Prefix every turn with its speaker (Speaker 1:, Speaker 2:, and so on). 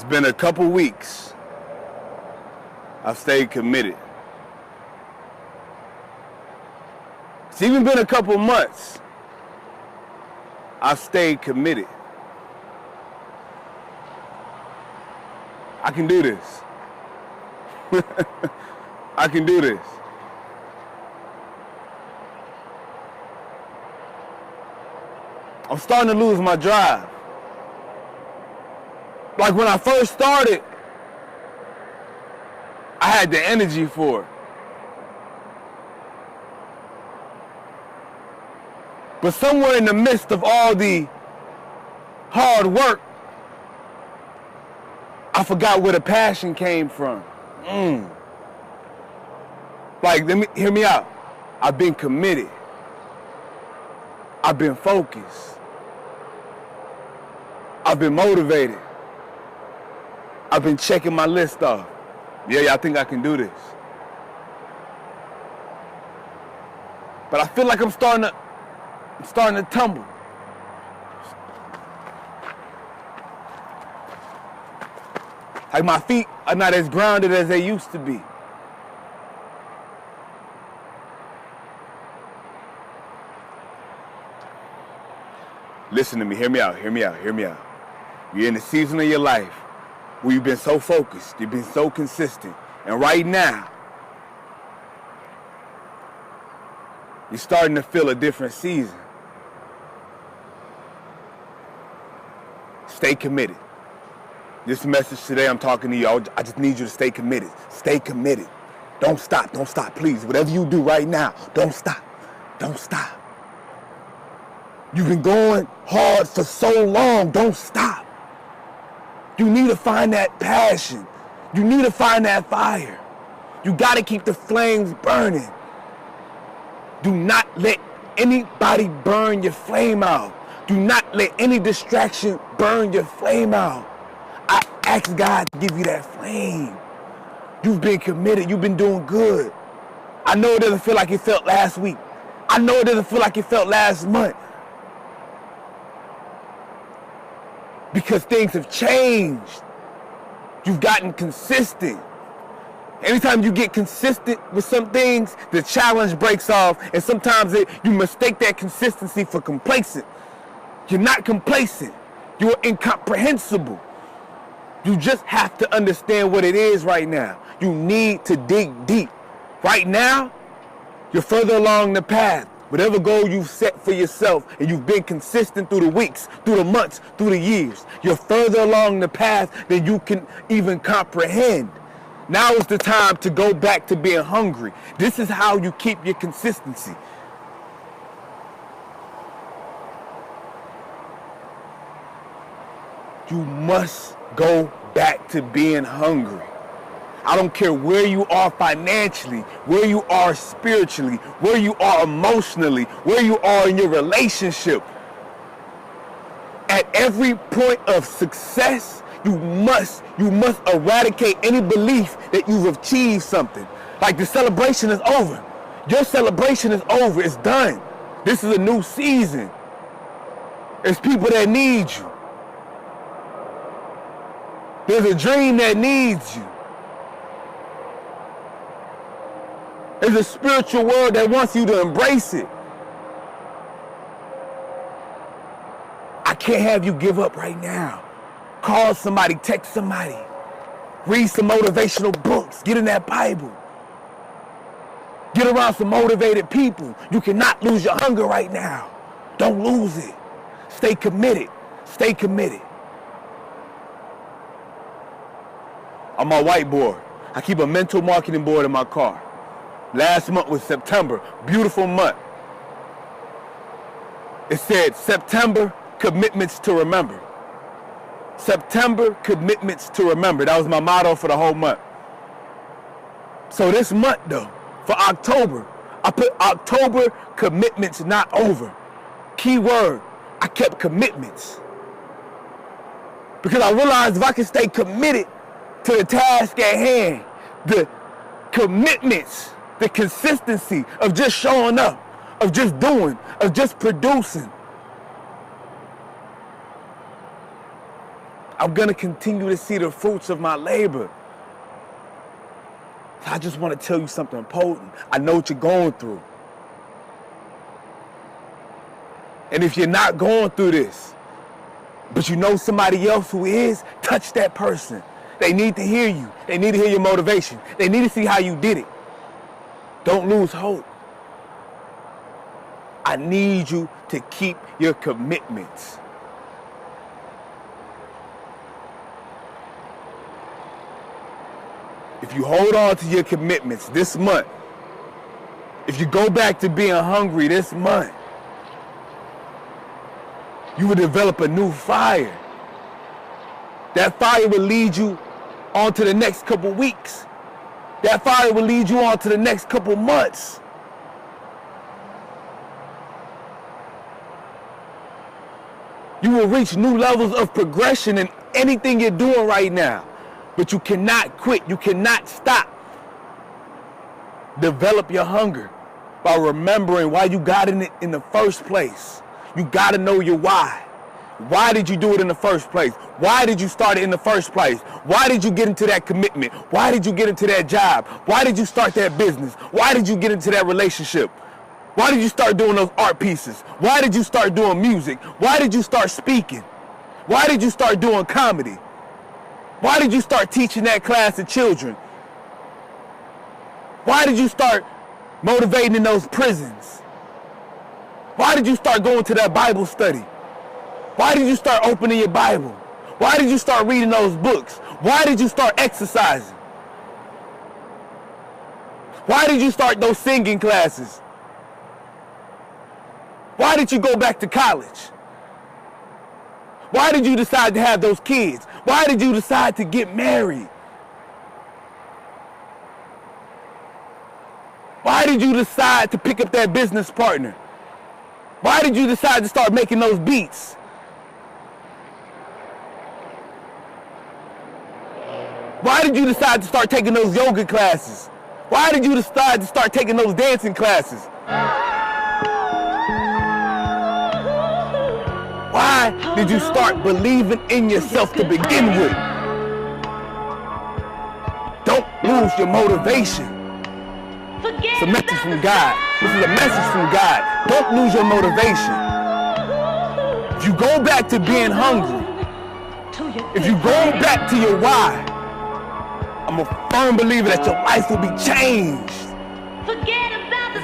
Speaker 1: been a couple weeks. I've stayed committed. It's even been a couple months. I've stayed committed. I can do this. I can do this. I'm starting to lose my drive. Like when I first started, I had the energy for it. But somewhere in the midst of all the hard work, I forgot where the passion came from. Like, hear me out. I've been committed. I've been focused. I've been motivated. I've been checking my list off. Yeah, I think I can do this. But I feel like I'm starting to tumble. Like my feet are not as grounded as they used to be. Listen to me, hear me out. You're in the season of your life where you've been so focused, you've been so consistent. And right now, you're starting to feel a different season. Stay committed. This message today, I'm talking to you. I just need you to stay committed. Stay committed. Don't stop, please. Whatever you do right now, don't stop. You've been going hard for so long, don't stop. You need to find that passion. You need to find that fire. You gotta keep the flames burning. Do not let anybody burn your flame out. Do not let any distraction burn your flame out. I ask God to give you that flame. You've been committed. You've been doing good. I know it doesn't feel like it felt last week. I know it doesn't feel like it felt last month. Because things have changed. You've gotten consistent. Anytime you get consistent with some things, the challenge breaks off, and sometimes you mistake that consistency for complacent. You're not complacent. You're incomprehensible. You just have to understand what it is right now. You need to dig deep. Right now, you're further along the path. Whatever goal you've set for yourself, and you've been consistent through the weeks, through the months, through the years, you're further along the path than you can even comprehend. Now is the time to go back to being hungry. This is how you keep your consistency. You must go back to being hungry. I don't care where you are financially, where you are spiritually, where you are emotionally, where you are in your relationship. At every point of success, you must eradicate any belief that you've achieved something. Like the celebration is over. Your celebration is over. It's done. This is a new season. There's people that need you. There's a dream that needs you. There's a spiritual world that wants you to embrace it. I can't have you give up right now. Call somebody, text somebody. Read some motivational books. Get in that Bible. Get around some motivated people. You cannot lose your hunger right now. Don't lose it. Stay committed. Stay committed. On my whiteboard, I keep a mental marketing board in my car. Last month was September. Beautiful month. It said, September, commitments to remember. September, commitments to remember. That was my motto for the whole month. So this month, though, for October, I put October, commitments not over. Key word, I kept commitments. Because I realized if I can stay committed to the task at hand, the commitments, the consistency of just showing up, of just doing, of just producing, I'm going to continue to see the fruits of my labor. I just want to tell you something important. I know what you're going through. And if you're not going through this, but you know somebody else who is, touch that person. They need to hear you. They need to hear your motivation. They need to see how you did it. Don't lose hope. I need you to keep your commitments. If you hold on to your commitments this month, if you go back to being hungry this month, you will develop a new fire. That fire will lead you on to the next couple weeks. That fire will lead you on to the next couple months. You will reach new levels of progression in anything you're doing right now. But you cannot quit. You cannot stop. Develop your hunger by remembering why you got in it in the first place. You got to know your why. Why did you do it in the first place? Why did you start it in the first place? Why did you get into that commitment? Why did you get into that job? Why did you start that business? Why did you get into that relationship? Why did you start doing those art pieces? Why did you start doing music? Why did you start speaking? Why did you start doing comedy? Why did you start teaching that class to children? Why did you start motivating in those prisons? Why did you start going to that Bible study? Why did you start opening your Bible? Why did you start reading those books? Why did you start exercising? Why did you start those singing classes? Why did you go back to college? Why did you decide to have those kids? Why did you decide to get married? Why did you decide to pick up that business partner? Why did you decide to start making those beats? Why did you decide to start taking those yoga classes? Why did you decide to start taking those dancing classes? Why did you start believing in yourself to begin with? Don't lose your motivation. It's a message from God. This is a message from God. Don't lose your motivation. If you go back to being hungry, if you go back to your why, I'm a firm believer that your life will be changed. Forget about the